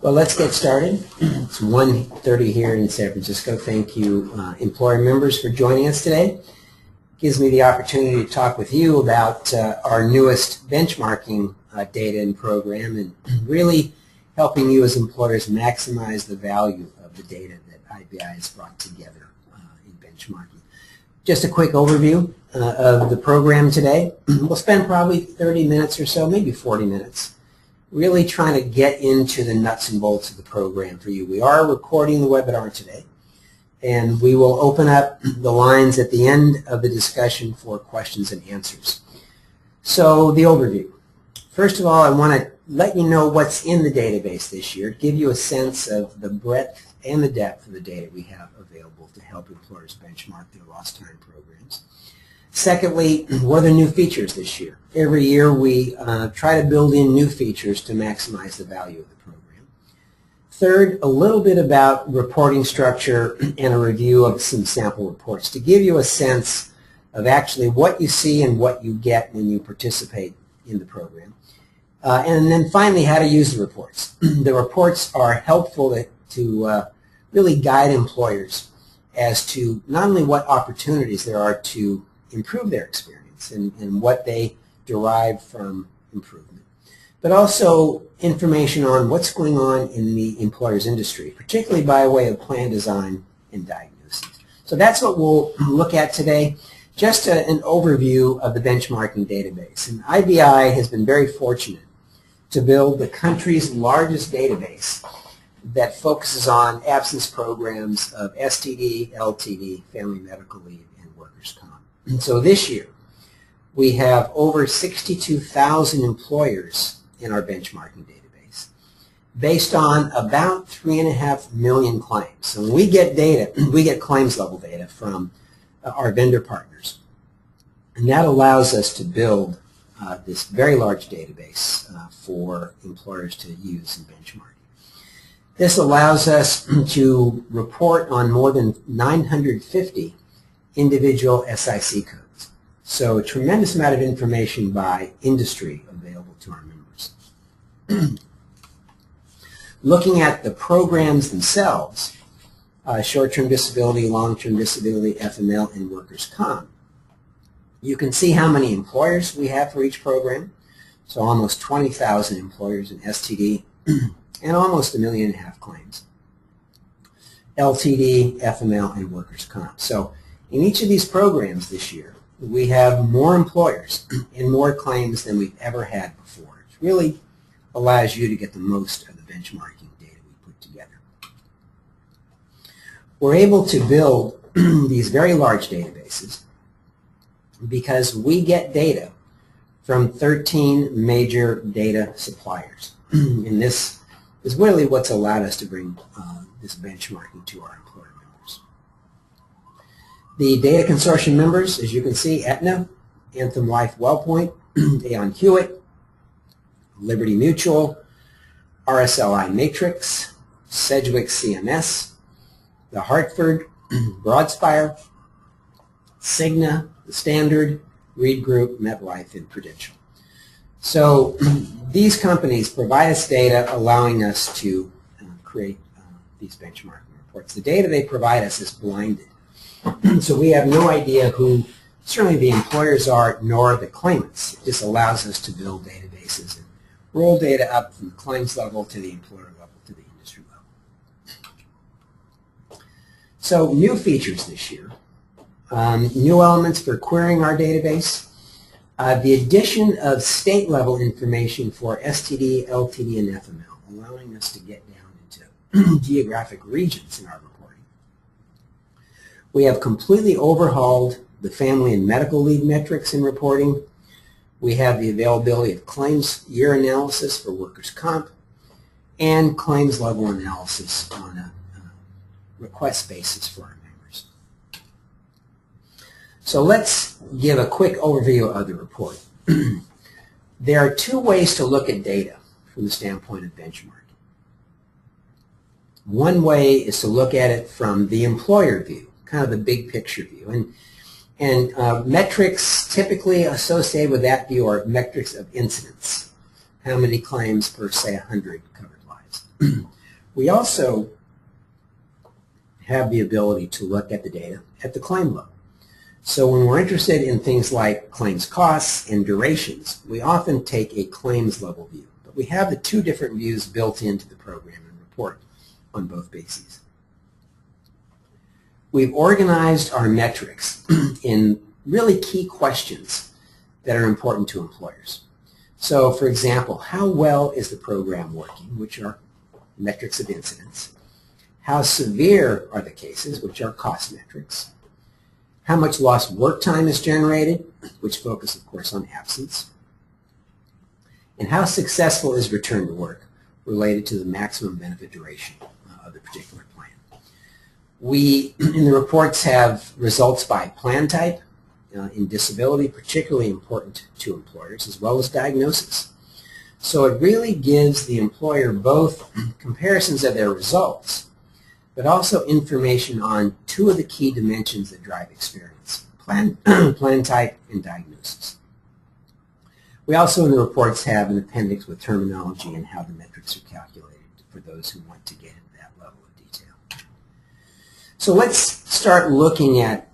Well, let's get started. It's 1:30 here in San Francisco. Thank you, employer members, for joining us today. It gives me the opportunity to talk with you about our newest benchmarking data and program, and really helping you as employers maximize the value of the data that IBI has brought together in benchmarking. Just a quick overview of the program today. We'll spend probably 30 minutes or so, maybe 40 minutes, really trying to get into the nuts and bolts of the program for you. We are recording the webinar today, and we will open up the lines at the end of the discussion for questions and answers. So the overview. First of all, I want to let you know what's in the database this year, give you a sense of the breadth and the depth of the data we have available to help employers benchmark their lost time programs. Secondly, what are the new features this year? Every year we try to build in new features to maximize the value of the program. Third, a little bit about reporting structure and a review of some sample reports to give you a sense of actually what you see and what you get when you participate in the program. And then finally, how to use the reports. The reports are helpful to really guide employers as to not only what opportunities there are to improve their experience and what they derive from improvement, but also information on what's going on in the employer's industry, particularly by way of plan design and diagnosis. So that's what we'll look at today. Just an overview of the benchmarking database. And IBI has been very fortunate to build the country's largest database that focuses on absence programs of STD, LTD, family medical leave, and workers' comp. And so this year, we have over 62,000 employers in our benchmarking database based on about 3.5 million claims. So when we get data, we get claims level data from our vendor partners. And that allows us to build this very large database for employers to use in benchmarking. This allows us to report on more than 950 individual SIC codes. So a tremendous amount of information by industry available to our members. Looking at the programs themselves, short-term disability, long-term disability, FMLA, and workers' comp, you can see how many employers we have for each program. So almost 20,000 employers in STD and almost 1.5 million claims. LTD, FML, and workers' comp. So in each of these programs this year, we have more employers and more claims than we've ever had before. It really allows you to get the most of the benchmarking data we put together. We're able to build these very large databases because we get data from 13 major data suppliers. And this is really what's allowed us to bring this benchmarking to our employer members. The data consortium members, as you can see, Aetna, Anthem Life WellPoint, Aon Hewitt, Liberty Mutual, RSLI Matrix, Sedgwick CMS, The Hartford, Broadspire, Cigna, The Standard, Reed Group, MetLife, and Prudential. So these companies provide us data allowing us to create these benchmarking reports. The data they provide us is blinded. So we have no idea who certainly the employers are nor the claimants. It just allows us to build databases and roll data up from the claims level to the employer level to the industry level. So new features this year. New elements for querying our database. The addition of state-level information for STD, LTD, and FML, allowing us to get down into geographic regions in our reporting. We have completely overhauled the family and medical leave metrics in reporting. We have the availability of claims year analysis for workers' comp and claims level analysis on a request basis for our members. So let's give a quick overview of the report. There are two ways to look at data from the standpoint of benchmarking. One way is to look at it from the employer view, kind of the big picture view. And metrics typically associated with that view are metrics of incidence. How many claims per, say, 100 covered lives. We also have the ability to look at the data at the claim level. So when we're interested in things like claims costs and durations, we often take a claims level view. But we have the two different views built into the program and report on both bases. We've organized our metrics in really key questions that are important to employers. So for example, how well is the program working, which are metrics of incidence? How severe are the cases, which are cost metrics? How much lost work time is generated, which focus, of course, on absence? And how successful is return to work, related to the maximum benefit duration of the particular plan. We, in the reports, have results by plan type, in disability, particularly important to employers, as well as diagnosis. So it really gives the employer both comparisons of their results, but also information on two of the key dimensions that drive experience, plan type and diagnosis. We also in the reports have an appendix with terminology and how the metrics are calculated for those who want to get into that level of detail. So let's start looking at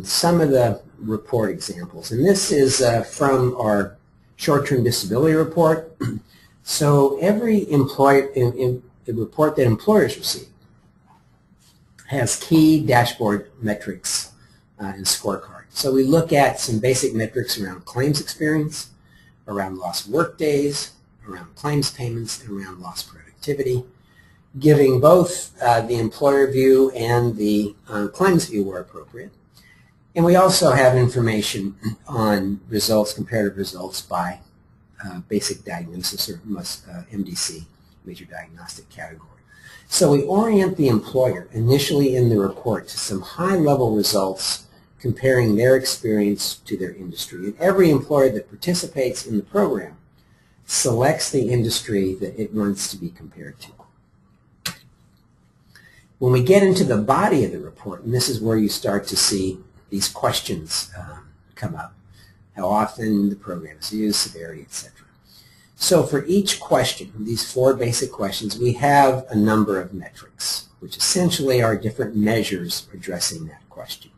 some of the report examples. And this is from our short-term disability report. So every the report that employers receive has key dashboard metrics and scorecard. So we look at some basic metrics around claims experience, around lost work days, around claims payments, and around lost productivity, giving both the employer view and the claims view where appropriate. And we also have information on results, comparative results by basic diagnosis or MDC, major diagnostic category. So we orient the employer initially in the report to some high-level results comparing their experience to their industry. And every employer that participates in the program selects the industry that it wants to be compared to. When we get into the body of the report, and this is where you start to see these questions come up, how often the program is used, severity, etc. So for each question, these four basic questions, we have a number of metrics, which essentially are different measures addressing that question.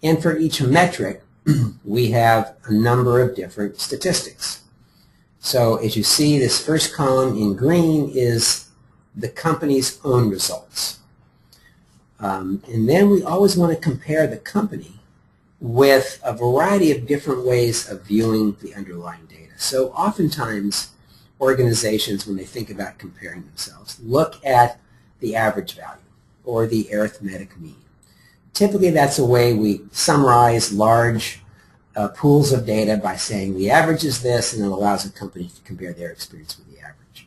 And for each metric, we have a number of different statistics. So as you see, this first column in green is the company's own results. And then we always want to compare the company with a variety of different ways of viewing the underlying data. So oftentimes, organizations, when they think about comparing themselves, look at the average value or the arithmetic mean. Typically, that's a way we summarize large pools of data by saying the average is this, and it allows a company to compare their experience with the average.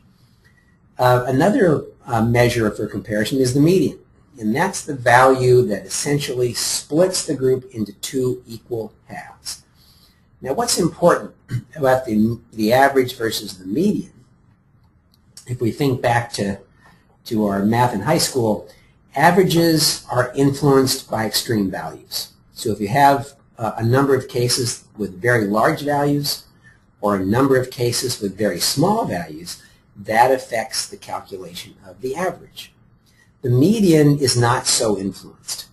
Another measure for comparison is the median. And that's the value that essentially splits the group into two equal halves. Now what's important about the average versus the median, if we think back to our math in high school, averages are influenced by extreme values. So if you have a number of cases with very large values or a number of cases with very small values, that affects the calculation of the average. The median is not so influenced.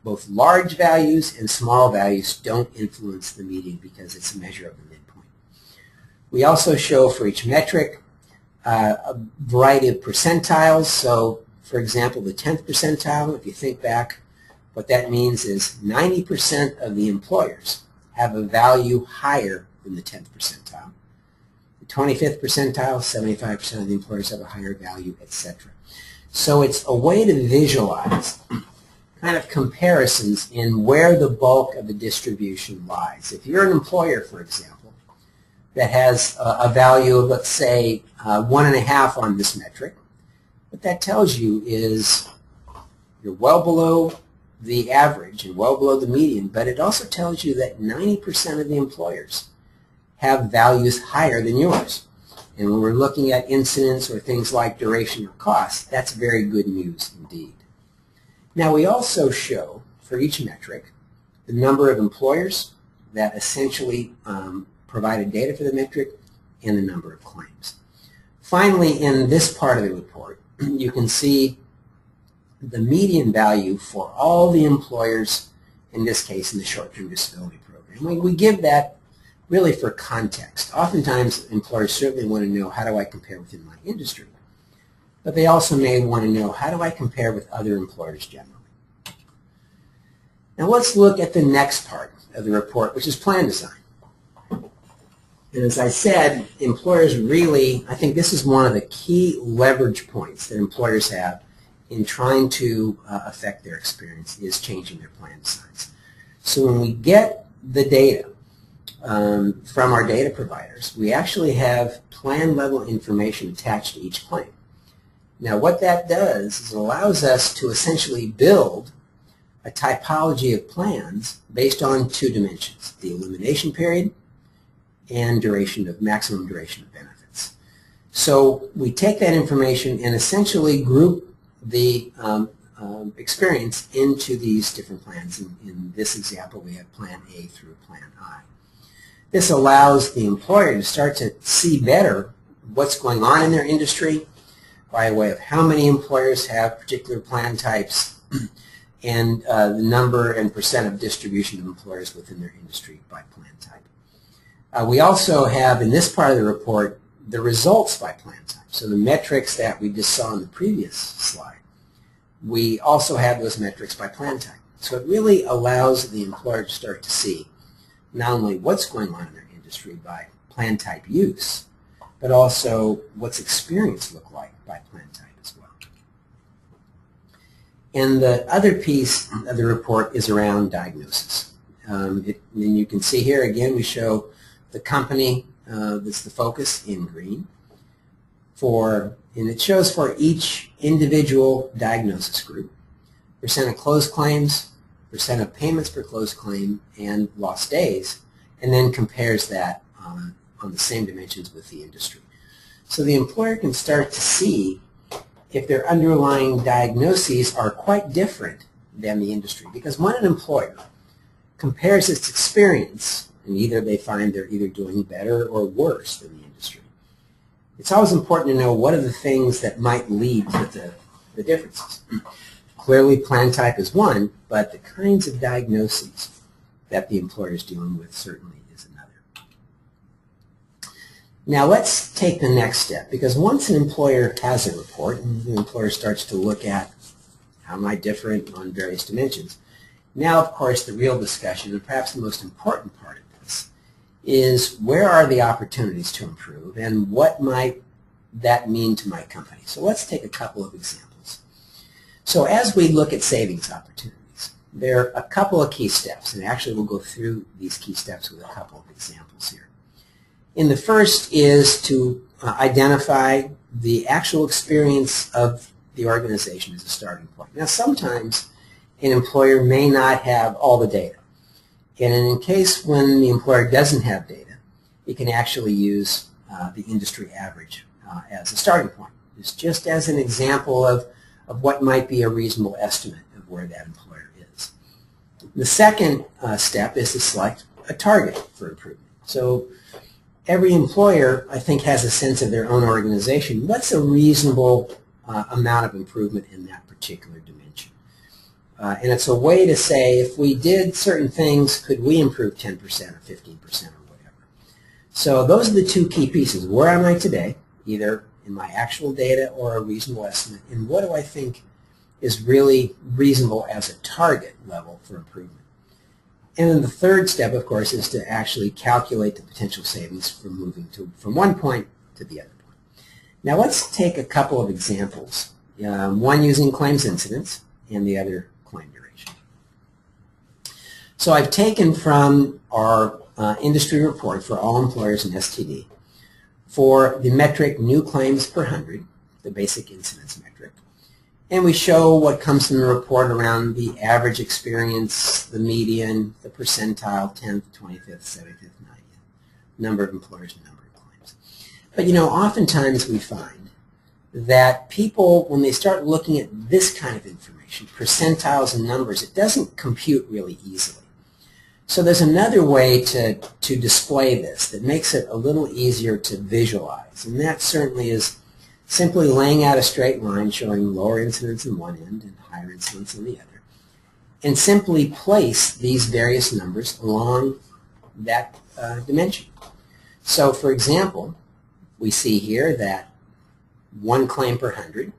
Both large values and small values don't influence the median because it's a measure of the midpoint. We also show for each metric a variety of percentiles. So, for example, the 10th percentile, if you think back, what that means is 90% of the employers have a value higher than the 10th percentile. The 25th percentile, 75% of the employers have a higher value, etc. So it's a way to visualize kind of comparisons in where the bulk of the distribution lies. If you're an employer, for example, that has a value of, let's say, 1.5 on this metric, what that tells you is you're well below the average and well below the median, but it also tells you that 90% of the employers have values higher than yours. And when we're looking at incidence or things like duration or cost, that's very good news indeed. Now we also show, for each metric, the number of employers that essentially provided data for the metric and the number of claims. Finally, in this part of the report, you can see the median value for all the employers, in this case in the short-term disability program. We give that really for context. Oftentimes employers certainly want to know, how do I compare within my industry? But they also may want to know, how do I compare with other employers generally? Now let's look at the next part of the report, which is plan design. And as I said, employers really, I think this is one of the key leverage points that employers have in trying to affect their experience, is changing their plan designs. So when we get the data from our data providers, we actually have plan level information attached to each claim. Now what that does is it allows us to essentially build a typology of plans based on two dimensions: the elimination period and maximum duration of benefits. So we take that information and essentially group the experience into these different plans. In this example, we have Plan A through Plan I. This allows the employer to start to see better what's going on in their industry by way of how many employers have particular plan types and the number and percent of distribution of employers within their industry by plan type. We also have, in this part of the report, the results by plan type. So the metrics that we just saw in the previous slide, we also have those metrics by plan type. So it really allows the employer to start to see not only what's going on in their industry by plan type use, but also what's experience look like by plan type as well. And the other piece of the report is around diagnosis. And you can see here again we show the company that's the focus in green, and it shows for each individual diagnosis group, percent of closed claims, percent of payments per closed claim, and lost days, and then compares that on the same dimensions with the industry. So the employer can start to see if their underlying diagnoses are quite different than the industry. Because when an employer compares its experience, and either they find they're either doing better or worse than the industry, it's always important to know what are the things that might lead to the differences. Clearly plan type is one, but the kinds of diagnoses that the employer is dealing with certainly is another. Now let's take the next step, because once an employer has a report and the employer starts to look at how am I different on various dimensions, now of course the real discussion, and perhaps the most important part of this, is where are the opportunities to improve and what might that mean to my company. So let's take a couple of examples. So as we look at savings opportunities, there are a couple of key steps, and actually we'll go through these key steps with a couple of examples here. And the first is to identify the actual experience of the organization as a starting point. Now sometimes an employer may not have all the data. And in case when the employer doesn't have data, it can actually use the industry average as a starting point. It's just as an example of what might be a reasonable estimate of where that employer is. The second step is to select a target for improvement. So every employer, I think, has a sense of their own organization. What's a reasonable amount of improvement in that particular dimension? And it's a way to say, if we did certain things, could we improve 10% or 15% or whatever? So those are the two key pieces. Where am I today, either in my actual data or a reasonable estimate, and what do I think is really reasonable as a target level for improvement? And then the third step, of course, is to actually calculate the potential savings from moving from one point to the other point. Now let's take a couple of examples, one using claims incidence and the other claim duration. So I've taken from our industry report for all employers in STD for the metric new claims per 100, the basic incidence metric. And we show what comes from the report around the average experience, the median, the percentile, 10th, 25th, 75th, 90th, number of employers and number of claims. But oftentimes we find that people, when they start looking at this kind of information, percentiles and numbers, it doesn't compute really easily. So there's another way to display this that makes it a little easier to visualize, and that certainly is simply laying out a straight line showing lower incidence on one end and higher incidence on the other, and simply place these various numbers along that dimension. So for example, we see here that 1 claim per 100,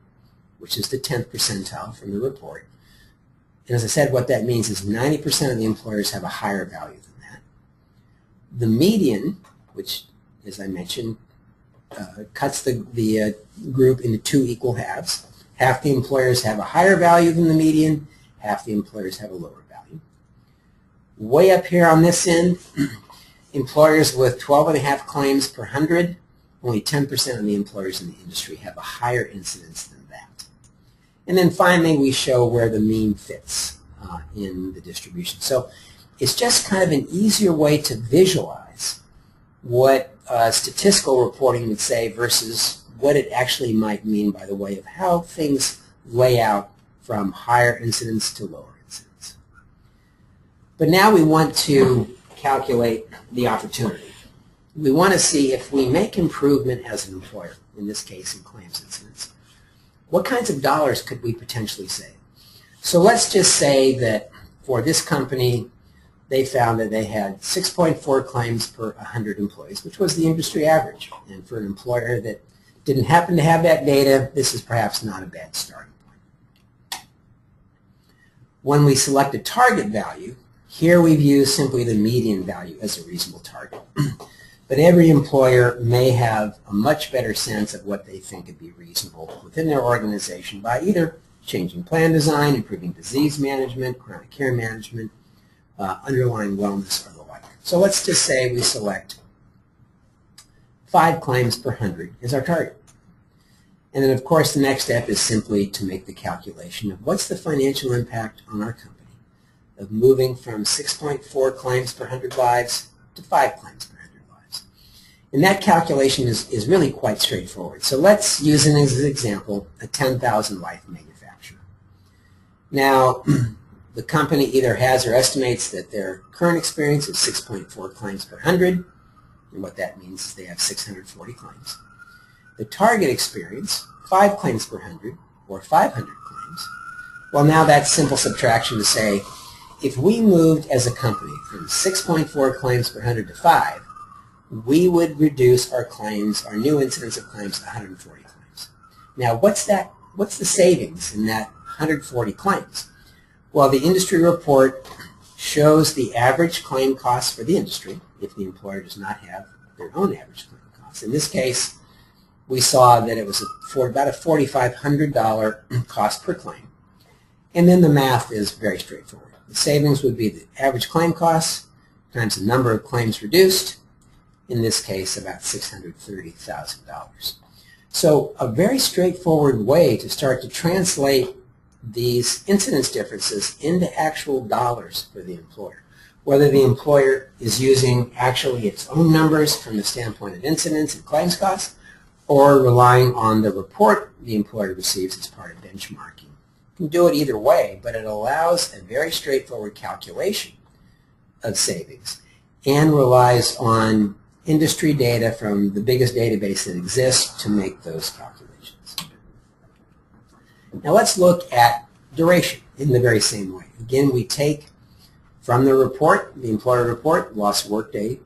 which is the 10th percentile from the report. And as I said, what that means is 90% of the employers have a higher value than that. The median, which, as I mentioned, cuts the group into 2 equal halves. Half the employers have a higher value than the median, half the employers have a lower value. Way up here on this end, employers with 12.5 claims per 100, only 10% of the employers in the industry have a higher incidence than that. And then finally, we show where the mean fits in the distribution. So it's just kind of an easier way to visualize what statistical reporting would say versus what it actually might mean by the way of how things lay out from higher incidence to lower incidence. But now we want to calculate the opportunity. We want to see if we make improvement as an employer, in this case in claims incidence, what kinds of dollars could we potentially save? So let's just say that for this company, they found that they had 6.4 claims per 100 employees, which was the industry average. And for an employer that didn't happen to have that data, this is perhaps not a bad starting point. When we select a target value, here we've used simply the median value as a reasonable target. But every employer may have a much better sense of what they think would be reasonable within their organization by either changing plan design, improving disease management, chronic care management, underlying wellness, or the like. So let's just say we select 5 claims per 100 as our target. And then, of course, the next step is simply to make the calculation of what's the financial impact on our company of moving from 6.4 claims per 100 lives to 5 claims per 100 lives. And that calculation is really quite straightforward. So let's use an example, a 10,000 life manufacturer. Now, the company either has or estimates that their current experience is 6.4 claims per 100, and what that means is they have 640 claims. The target experience, 5 claims per 100, or 500 claims. Well, now that's simple subtraction to say, if we moved as a company from 6.4 claims per 100 to 5, we would reduce our claims, our new incidence of claims, to 140 claims. Now, what's the savings in that 140 claims? Well, the industry report shows the average claim costs for the industry if the employer does not have their own average claim costs. In this case, we saw that it was for about a $4,500 cost per claim. And then the math is very straightforward. The savings would be the average claim costs times the number of claims reduced, in this case about $630,000. So a very straightforward way to start to translate these incidence differences into actual dollars for the employer. Whether the employer is using actually its own numbers from the standpoint of incidence and claims costs, or relying on the report the employer receives as part of benchmarking. You can do it either way, but it allows a very straightforward calculation of savings and relies on industry data from the biggest database that exists to make those calculations. Now let's look at duration in the very same way. Again, we take from the report, the employer report, lost workdays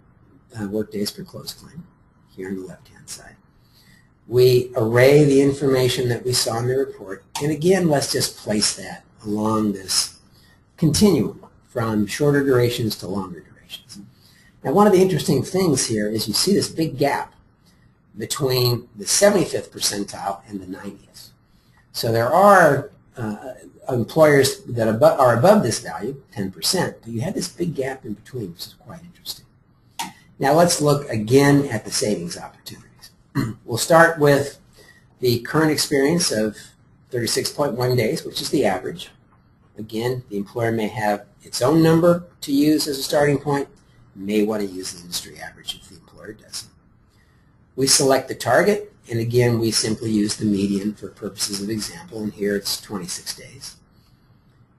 per closed claim, here on the left-hand side. We array the information that we saw in the report, and again, let's just place that along this continuum from shorter durations to longer durations. Now, one of the interesting things here is you see this big gap between the 75th percentile and the 90th. So there are employers that are above this value, 10%, but you have this big gap in between, which is quite interesting. Now let's look again at the savings opportunities. We'll start with the current experience of 36.1 days, which is the average. Again, the employer may have its own number to use as a starting point, may want to use the industry average if the employer doesn't. We select the target, and again, we simply use the median for purposes of example, and here it's 26 days,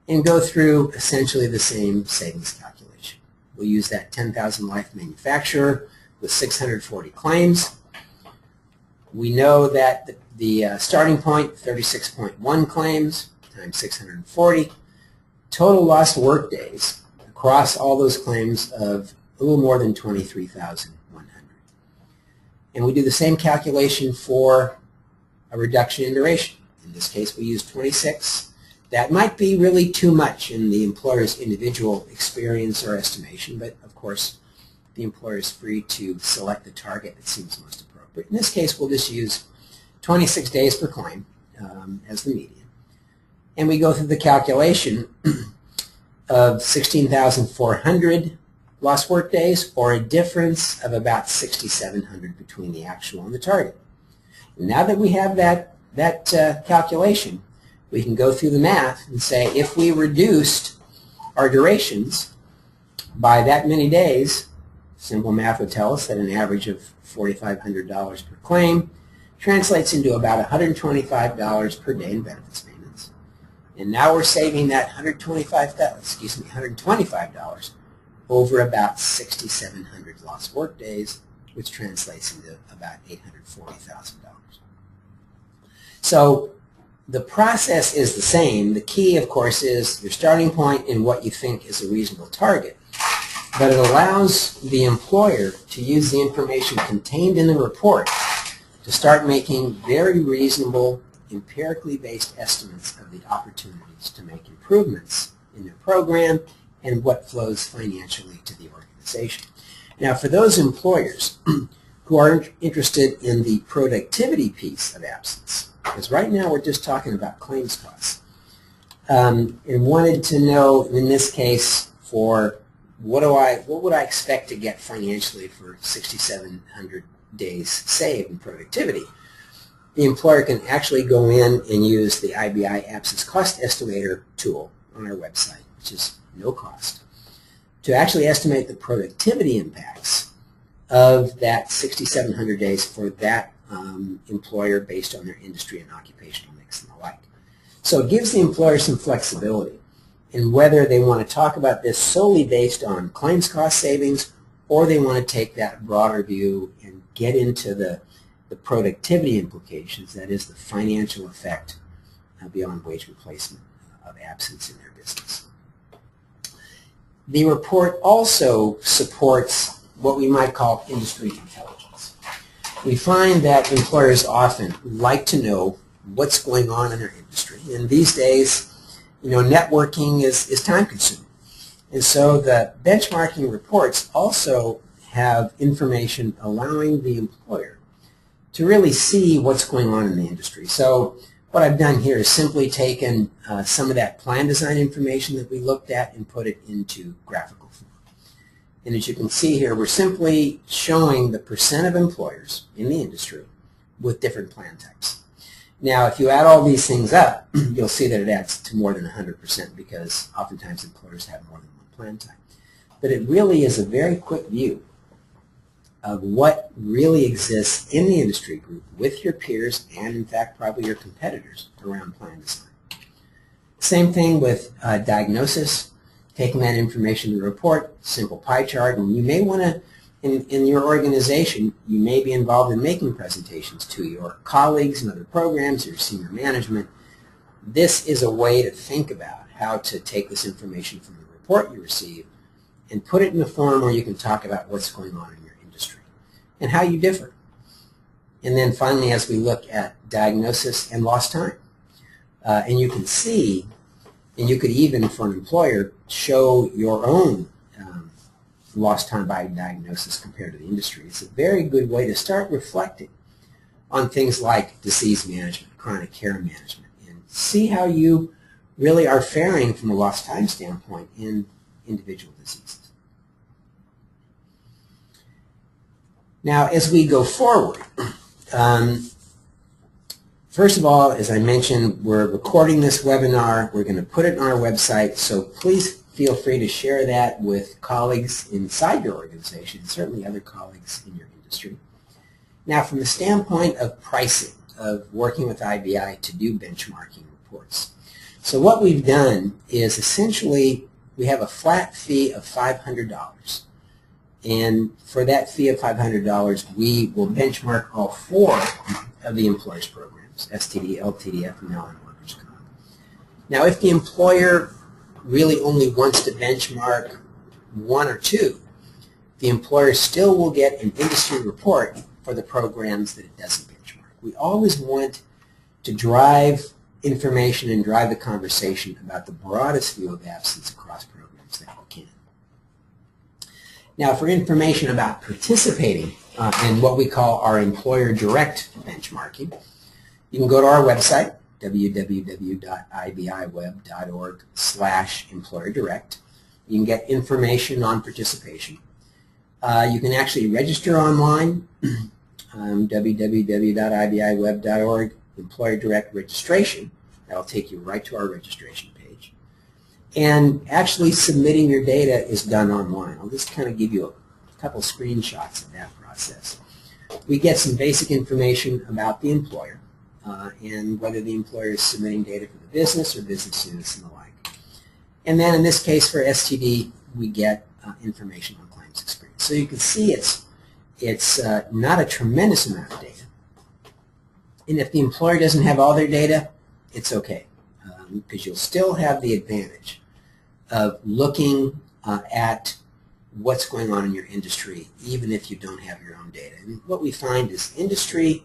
and go through essentially the same savings calculation. We'll use that 10,000 life manufacturer with 640 claims. We know that the starting point, 36.1 claims times 640. Total lost work days across all those claims of a little more than 23,100. And we do the same calculation for a reduction in duration. In this case, we use 26. That might be really too much in the employer's individual experience or estimation, but of course, the employer is free to select the target that seems most appropriate. In this case, we'll just use 26 days per claim as the median. And we go through the calculation of 16,400 lost work days, or a difference of about 6,700 between the actual and the target. And now that we have that calculation, we can go through the math and say if we reduced our durations by that many days, simple math would tell us that an average of $4,500 per claim translates into about $125 per day in benefits payments. And now we're saving that $125 over about 6,700 lost work days, which translates into about $840,000. So the process is the same. The key, of course, is your starting point and what you think is a reasonable target. But it allows the employer to use the information contained in the report to start making very reasonable, empirically based estimates of the opportunities to make improvements in their program and what flows financially to the organization. Now, for those employers who are interested in the productivity piece of absence, because right now we're just talking about claims costs, and wanted to know, in this case, for what would I expect to get financially for 6,700 days saved in productivity, the employer can actually go in and use the IBI Absence Cost Estimator tool on our website, which is no cost, to actually estimate the productivity impacts of that 6,700 days for that employer based on their industry and occupational mix and the like. So it gives the employer some flexibility in whether they want to talk about this solely based on claims cost savings, or they want to take that broader view and get into the productivity implications, that is the financial effect beyond wage replacement of absence in their business. The report also supports what we might call industry intelligence. We find that employers often like to know what's going on in their industry, and these days, networking is time-consuming. And so the benchmarking reports also have information allowing the employer to really see what's going on in the industry. So what I've done here is simply taken some of that plan design information that we looked at and put it into graphical form. And as you can see here, we're simply showing the percent of employers in the industry with different plan types. Now, if you add all these things up, you'll see that it adds to more than 100%, because oftentimes employers have more than one plan type. But it really is a very quick view of what really exists in the industry group with your peers and, in fact, probably your competitors around plan design. Same thing with Diagnosis, taking that information in the report, simple pie chart, and you may want to, in your organization, you may be involved in making presentations to your colleagues and other programs, your senior management. This is a way to think about how to take this information from the report you receive and put it in a form where you can talk about what's going on in your industry and how you differ. And then finally, as we look at diagnosis and lost time, and you can see, and you could even, for an employer, show your own lost time by diagnosis compared to the industry. It's a very good way to start reflecting on things like disease management, chronic care management, and see how you really are faring from a lost time standpoint in individual diseases. Now, as we go forward, first of all, as I mentioned, we're recording this webinar. We're going to put it on our website, so please feel free to share that with colleagues inside your organization, and certainly other colleagues in your industry. Now, from the standpoint of pricing, of working with IBI to do benchmarking reports, so what we've done is essentially we have a flat fee of $500. And for that fee of $500, we will benchmark all 4 of the employer's programs, STD, LTD, FMLA, and workers' comp. Now, if the employer really only wants to benchmark 1 or 2, the employer still will get an industry report for the programs that it doesn't benchmark. We always want to drive information and drive the conversation about the broadest view of absence across programs that we can. Now, for information about participating in what we call our employer direct benchmarking, you can go to our website, www.ibiweb.org/employer-direct. You can get information on participation. You can actually register online, www.ibiweb.org, employer direct registration. That'll take you right to our registration page. And actually submitting your data is done online. I'll just kind of give you a couple screenshots of that process. We get some basic information about the employer and whether the employer is submitting data for the business or business units and the like. And then in this case for STD, we get information on claims experience. So you can see it's not a tremendous amount of data. And if the employer doesn't have all their data, it's okay, because you'll still have the advantage of looking at what's going on in your industry, even if you don't have your own data. And what we find is industry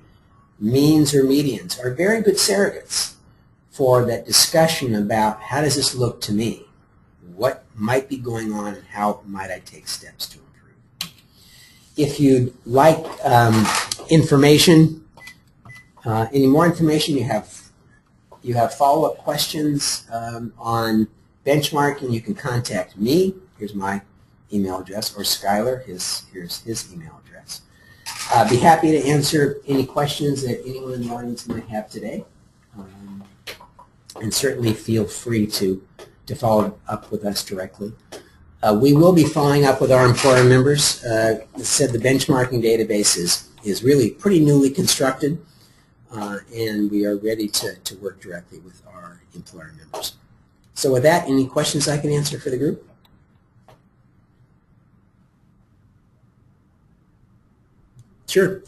means or medians are very good surrogates for that discussion about how does this look to me? What might be going on and how might I take steps to improve? If you'd like information, any more information, you have follow-up questions on benchmarking, you can contact me. Here's my email address, or Skylar, here's his email address. I'd be happy to answer any questions that anyone in the audience might have today. And certainly feel free to follow up with us directly. We will be following up with our employer members. As I said, the benchmarking database is really pretty newly constructed. And we are ready to work directly with our employer members. So with that, any questions I can answer for the group? Sure.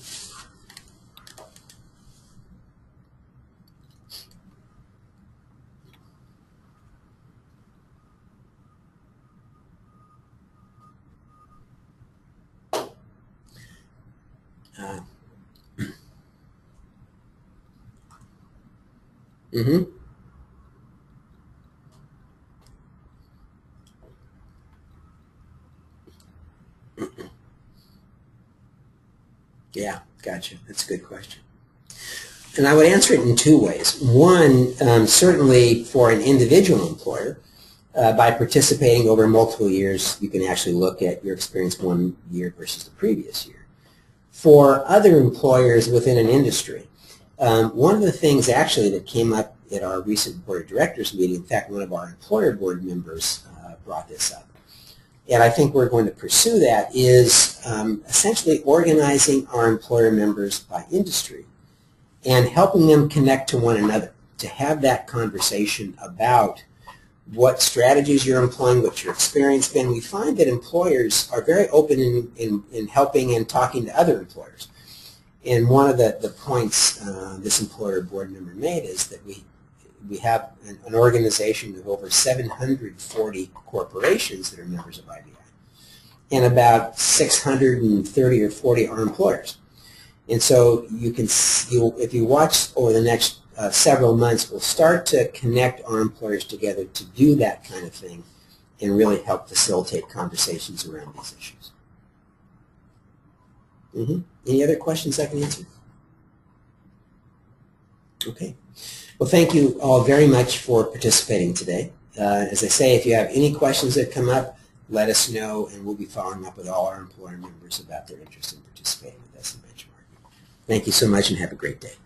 Yeah, gotcha. That's a good question. And I would answer it in 2 ways. One, certainly for an individual employer, by participating over multiple years, you can actually look at your experience 1 year versus the previous year. For other employers within an industry, one of the things actually that came up at our recent board of directors meeting, in fact, one of our employer board members brought this up, and I think we're going to pursue that, is essentially organizing our employer members by industry and helping them connect to one another, to have that conversation about what strategies you're employing, what your experience been. We find that employers are very open in helping and talking to other employers. And one of the points this employer board member made is that we have an organization of over 740 corporations that are members of IBI, and about 630 or 40 are employers. And so you can, if you watch over the next several months, we'll start to connect our employers together to do that kind of thing and really help facilitate conversations around these issues. Any other questions I can answer? Okay. Well, thank you all very much for participating today. As I say, if you have any questions that come up, let us know, and we'll be following up with all our employer members about their interest in participating with us in benchmarking. Thank you so much, and have a great day.